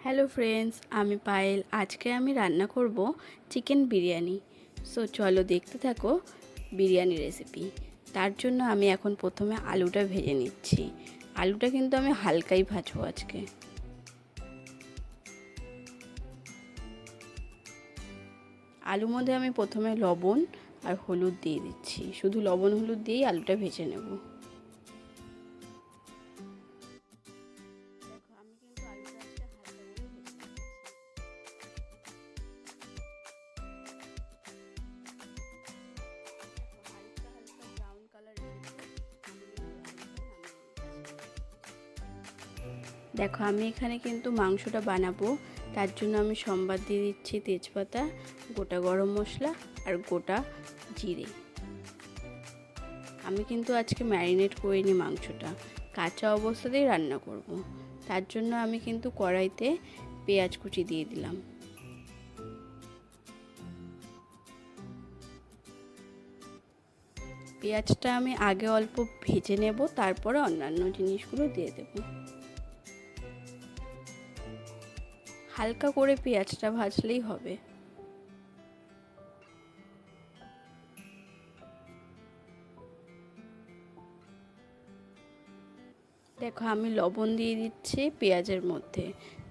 Hello friends, আমি পায়েল। আজকে আমি রান্না করব চিকেন বিরিয়ানি। সো চলো দেখতে থাকো বিরিয়ানি রেসিপি। তার জন্য আমি এখন প্রথমে আলুটা ভেজে নিচ্ছি। আলুটা কিন্তু আমি হালকাই ভাজবো আজকে। আলুর মধ্যে আমি প্রথমে লবণ আর হলুদ দিয়ে দিচ্ছি। শুধু লবণ হলুদ দিয়েই আলুটা ভেজে নেব। দেখো আমি এখানে কিন্তু মাংসটা বানাবো। তার জন্য আমি সম্বাদ দিয়ে দিচ্ছি তেজপাতা, গোটা গরম মশলা আর গোটা জিরে। আমি কিন্তু আজকে ম্যারিনেট করিনি মাংসটা, কাঁচা অবস্থাতেই রান্না করব। তার জন্য আমি কিন্তু কড়াইতে পেঁয়াজ কুচি দিয়ে দিলাম। পেঁয়াজটা আমি আগে অল্প ভেজে নেব, তারপরে অন্যান্য জিনিসগুলো দিয়ে দেব। হালকা করে পেঁয়াজটা ভাজলেই হবে। দেখো আমি লবণ দিয়ে দিচ্ছি পেঁয়াজের মধ্যে।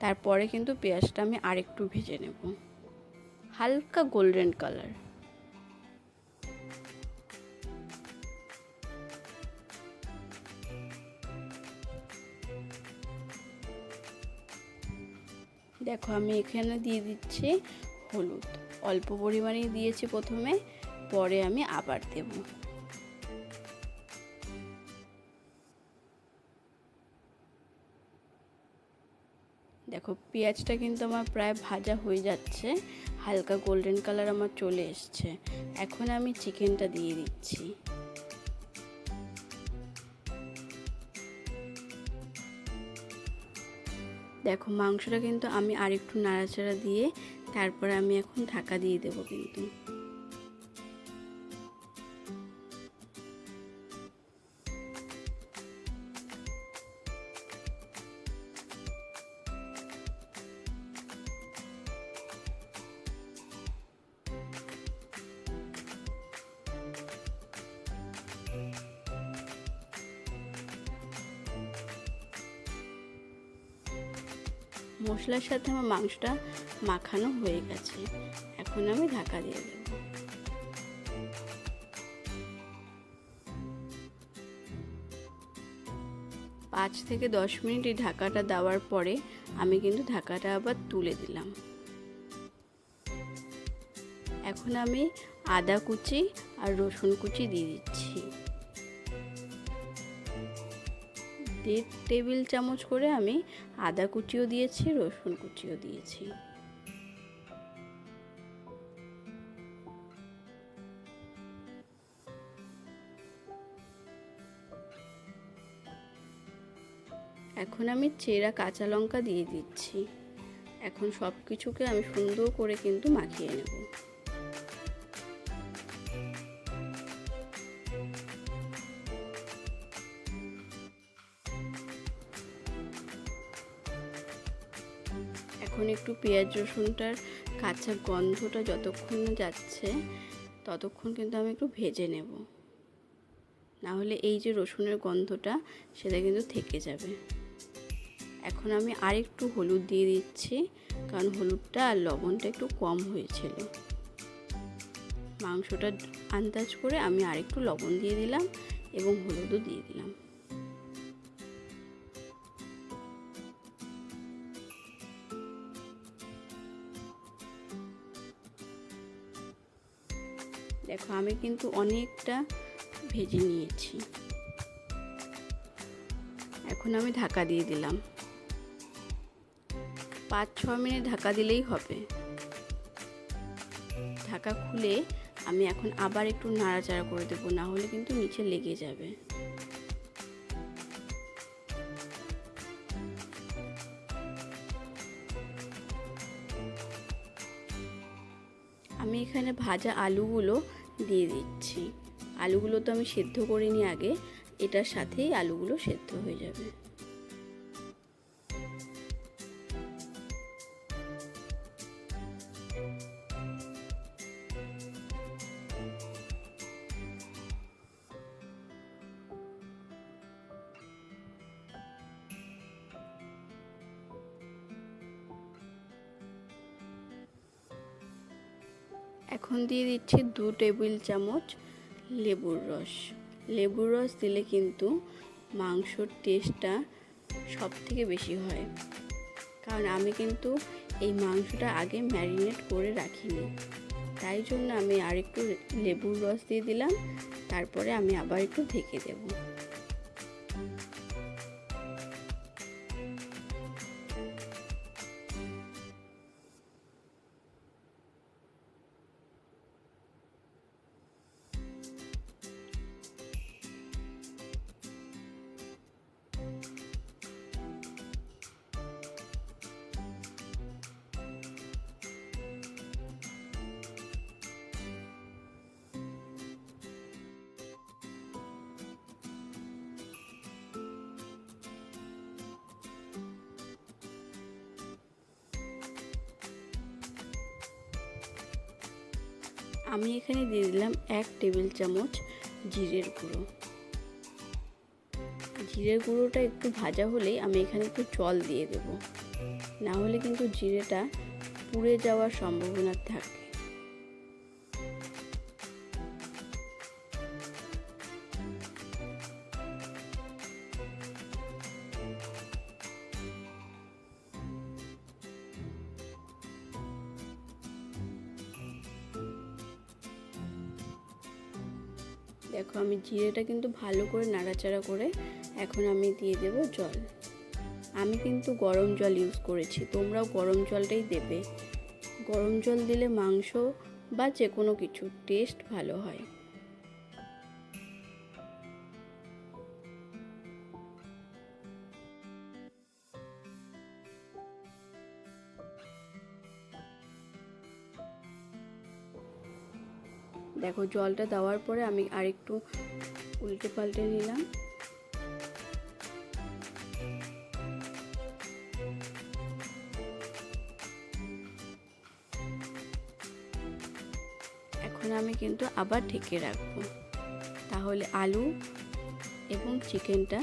তারপরে কিন্তু পেঁয়াজটা আমি আরেকটু ভেজে নেব, হালকা গোল্ডেন কালার। দেখো আমি এখানে দিয়ে দিচ্ছি হলুদ। অল্প পরিমাণেই দিয়েছি প্রথমে, পরে আমি আবার দেব। দেখো পেঁয়াজটা কিন্তু আমার প্রায় ভাজা হয়ে যাচ্ছে, হালকা গোল্ডেন কালার আমার চলে এসছে। এখন আমি চিকেনটা দিয়ে দিচ্ছি। দেখো মাংসটা কিন্তু আমি আরেকটু নাড়াচাড়া দিয়ে তারপরে আমি এখন ঢাকা দিয়ে দেব। কিন্তু মশলার সাথে আমার মাংসটা মাখানো হয়ে গেছে। এখন আমি ঢাকা দিয়ে দেব। 5 থেকে 10 মিনিট এই ঢাকাটা দেওয়ার পরে আমি কিন্তু ঢাকাটা আবার তুলে দিলাম। এখন আমি আদা কুচি আর রসুন কুচি দিয়ে দিচ্ছি। 1.5 টেবিল চামচ করে আমি আদা কুচিও দিয়েছি, রসুন কুচিও দিয়েছি। এখন আমি চেরা কাঁচা লঙ্কা দিয়ে দিচ্ছি। এখন সব কিছুকে আমি সুন্দর করে কিন্তু মাখিয়ে নেব। এখন একটু পেঁয়াজ রসুনটার কাঁচা গন্ধটা যতক্ষণ না যাচ্ছে ততক্ষণ কিন্তু আমি একটু ভেজে নেব, না হলে এই যে রসুনের গন্ধটা সেটা কিন্তু থেকে যাবে। এখন আমি আরেকটু হলুদ দিয়ে দিচ্ছি, কারণ হলুদটা আর লবণটা একটু কম হয়েছিল। মাংসটা আন্দাজ করে আমি আরেকটু লবণ দিয়ে দিলাম এবং হলুদও দিয়ে দিলাম। দেখো আমি কিন্তু অনেকটা ভেজে নিয়েছি। এখন আমি ঢাকা দিয়ে দিলাম। 5-6 মিনিট ঢাকা দিলেই হবে। ঢাকা খুলে আমি এখন আবার একটু নাড়াচাড়া করে দেবো, না হলে কিন্তু নিচে লেগে যাবে। আমি এখানে ভাজা আলুগুলো দিয়ে দিচ্ছি। আলুগুলো তো আমি সেদ্ধ করিনি আগে, এটার সাথেই আলুগুলো সেদ্ধ হয়ে যাবে। এখন দিয়ে দিচ্ছি 2 টেবিল চামচ লেবুর রস। লেবুর রস দিলে কিন্তু মাংসর টেস্টটা সব থেকে বেশি হয়, কারণ আমি কিন্তু এই মাংসটা আগে ম্যারিনেট করে রাখিনি, তাই জন্য আমি আরেকটু লেবুর রস দিয়ে দিলাম। তারপরে আমি আবার একটু ঢেকে দেবো। আমি এখানে দিয়ে দিলাম 1 টেবিল চামচ জিরের গুঁড়ো। জিরের গুঁড়োটা একটু ভাজা হলেই আমি এখানে একটু জল দিয়ে দেব, না হলে কিন্তু জিরেটা পুড়ে যাওয়ার সম্ভাবনা থাকে। দেখো আমি জিরেটা কিন্তু ভালো করে নাড়াচাড়া করে এখন আমি দিয়ে দেব জল। আমি কিন্তু গরম জল ইউজ করেছি, তোমরাও গরম জলটাই দেবে। গরম জল দিলে মাংস বা যে কোনো কিছু টেস্ট ভালো হয়। দেখো জলটা দেওয়ার পরে আমি আরেকটু উল্টে পাল্টে নিলাম। এখন আমি কিন্তু আবার ঢেকে রাখবো, তাহলে আলু এবং চিকেনটা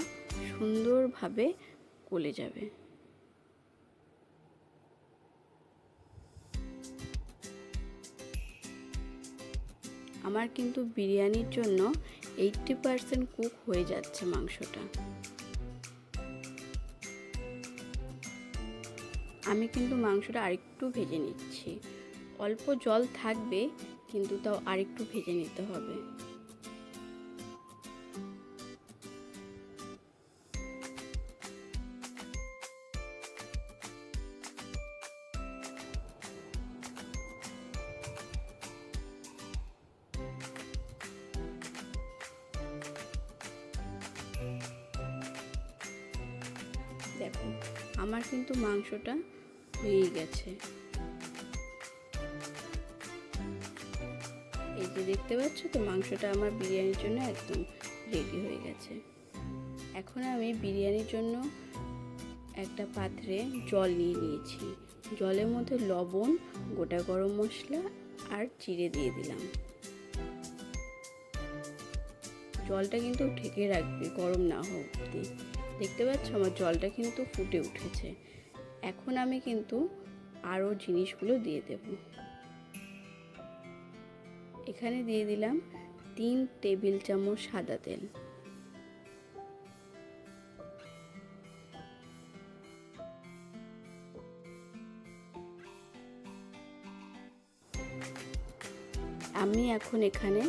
সুন্দরভাবে গলে যাবে। আমার কিন্তু বিরিয়ানির জন্য 80% কুক হয়ে যাচ্ছে মাংসটা। আমি কিন্তু মাংসটা আরেকটু ভেজে নিচ্ছি। অল্প জল থাকবে, কিন্তু তাও আরেকটু ভেজে নিতে হবে। দেখো আমার কিন্তু মাংসটা হয়ে গেছে। এই যে দেখতে পাচ্ছ তো, মাংসটা আমার বিরিয়ানির জন্য একদম রেডি হয়ে গেছে। এখন আমি বিরিয়ানির জন্য একটা পাত্রে জল নিয়ে নিয়েছি। জলের মধ্যে লবণ, গোটা গরম মশলা আর জিরে দিয়ে দিলাম। জলটা কিন্তু ঢেকে রাখবে, গরম না হোক অবধি। দেখতে পাচ্ছ আমার জলটা কিন্তু ফুটে উঠেছে। এখন আমি কিন্তু আরও জিনিসগুলো দিয়ে দেব। এখানে দিয়ে দিলাম 3 টেবিল চামচ সাদা তেল। আমি এখন এখানে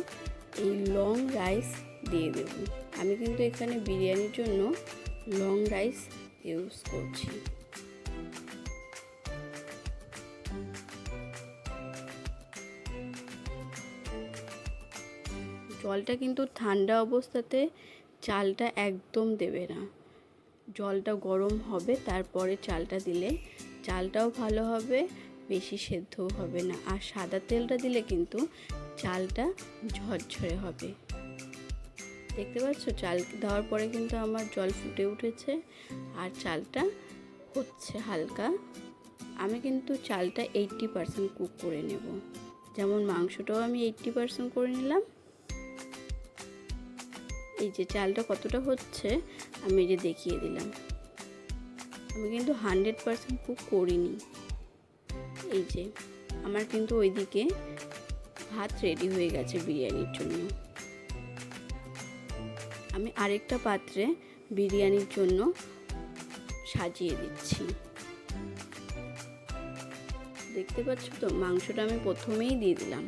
এই লং রাইস দিয়ে দেব। আমি কিন্তু এখানে বিরিয়ানির জন্য লং রাইস ইউজ করছি। জলটা কিন্তু ঠান্ডা অবস্থাতে চালটা একদম দেবে না, জলটা গরম হবে তারপরে চালটা দিলে চালটাও ভালো হবে, বেশি সেদ্ধও হবে না। আর সাদা তেলটা দিলে কিন্তু চালটা ঝরঝরে হবে। দেখতে পাচ্ছ চাল দেওয়ার পরে কিন্তু আমার জল ফুটে উঠেছে আর চালটা হচ্ছে হালকা। আমি কিন্তু চালটা 80% কুক করে নেব। যেমন মাংসটাও আমি 80% করে নিলাম। এই যে চালটা কতটা হচ্ছে আমি এই যে দেখিয়ে দিলাম। আমি কিন্তু 100% কুক করিনি। এই যে আমার কিন্তু ওইদিকে ভাত রেডি হয়ে গেছে বিরিয়ানির জন্য। আমি আরেকটা পাত্রে বিরিয়ানির জন্য সাজিয়ে দিচ্ছি। দেখতে পাচ্ছ তো, মাংসটা আমি প্রথমেই দিয়ে দিলাম।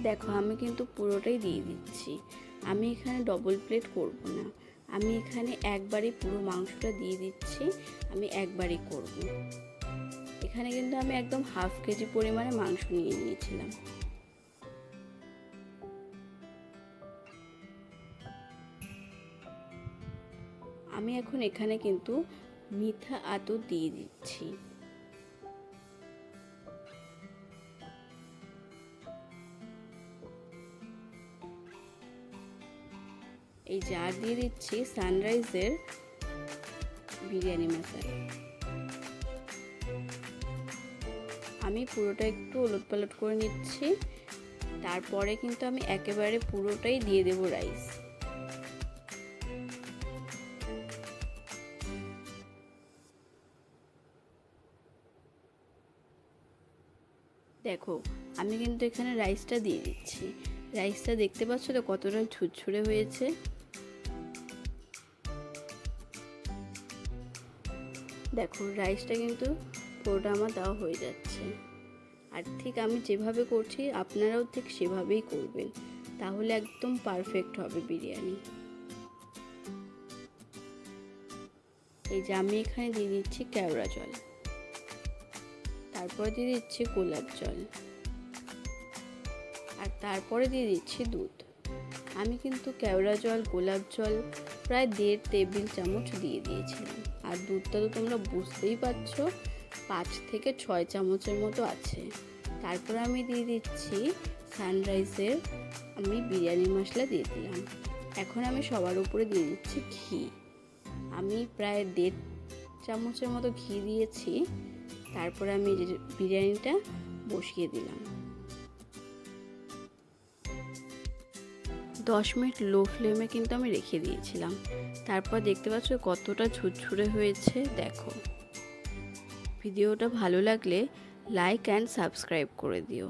দেখো আমি কিন্তু পুরোটাই দিয়ে দিচ্ছি। আমি এখানে ডবল প্লেট করব না, আমি এখানে একবারই পুরো মাংসটা দিয়ে দিচ্ছি। আমি একবারই করব। এখানে কিন্তু আমি একদম হাফ কেজি পরিমাণে মাংস নিয়ে নিয়েছিলাম। আমি এখন এখানে কিন্তু মিঠা আতর দিয়ে দিচ্ছি। এই যে আর দিয়ে দিচ্ছি সানরাইজের বিরিয়ানি মশলা। আমি পুরোটা একটু ওলটপালট করে নিচ্ছি, তারপরে কিন্তু আমি একেবারে পুরোটাই দিয়ে দেব রাইস। দেখো আমি কিন্তু এখানে রাইসটা দিয়ে দিচ্ছি। রাইসটা দেখতে পাচ্ছ তো কতটা ঝুরঝুরে হয়েছে। দেখো রাইসটা কিন্তু পুরোটা আমার দেওয়া হয়ে যাচ্ছে। আর ঠিক আমি যেভাবে করছি আপনারাও ঠিক সেভাবেই করবেন, তাহলে একদম পারফেক্ট হবে বিরিয়ানি। এই যে আমি এখানে দিয়ে দিচ্ছি কেওড়া জল, তারপরে দিয়ে দিচ্ছি গোলাপ জল, আর তারপরে দিয়ে দিচ্ছি দুধ। আমি কিন্তু কেওড়া জল গোলাপ জল প্রায় 1.5 টেবিল চামচ দিয়ে দিয়েছিলাম। আর দুধটা তো তোমরা বুঝতেই পারছো 5 থেকে 6 চামচের মতো আছে। তারপরে আমি দিয়ে দিচ্ছি সানরাইজের আমি বিরিয়ানি মশলা দিয়ে দিলাম। এখন আমি সবার উপরে দিয়ে দিচ্ছি ঘি। আমি প্রায় 1.5 চামচের মতো ঘি দিয়েছি। তারপরে আমি বিরিয়ানিটা বসিয়ে দিলাম। 10 মিনিট লো ফ্লেমে কিন্তু আমি রেখে দিয়েছিলাম। তারপর দেখতে পাচ্ছ কতটা ঝুরঝুরে হয়েছে। দেখো ভিডিওটা ভালো লাগলে লাইক অ্যান্ড সাবস্ক্রাইব করে দিও।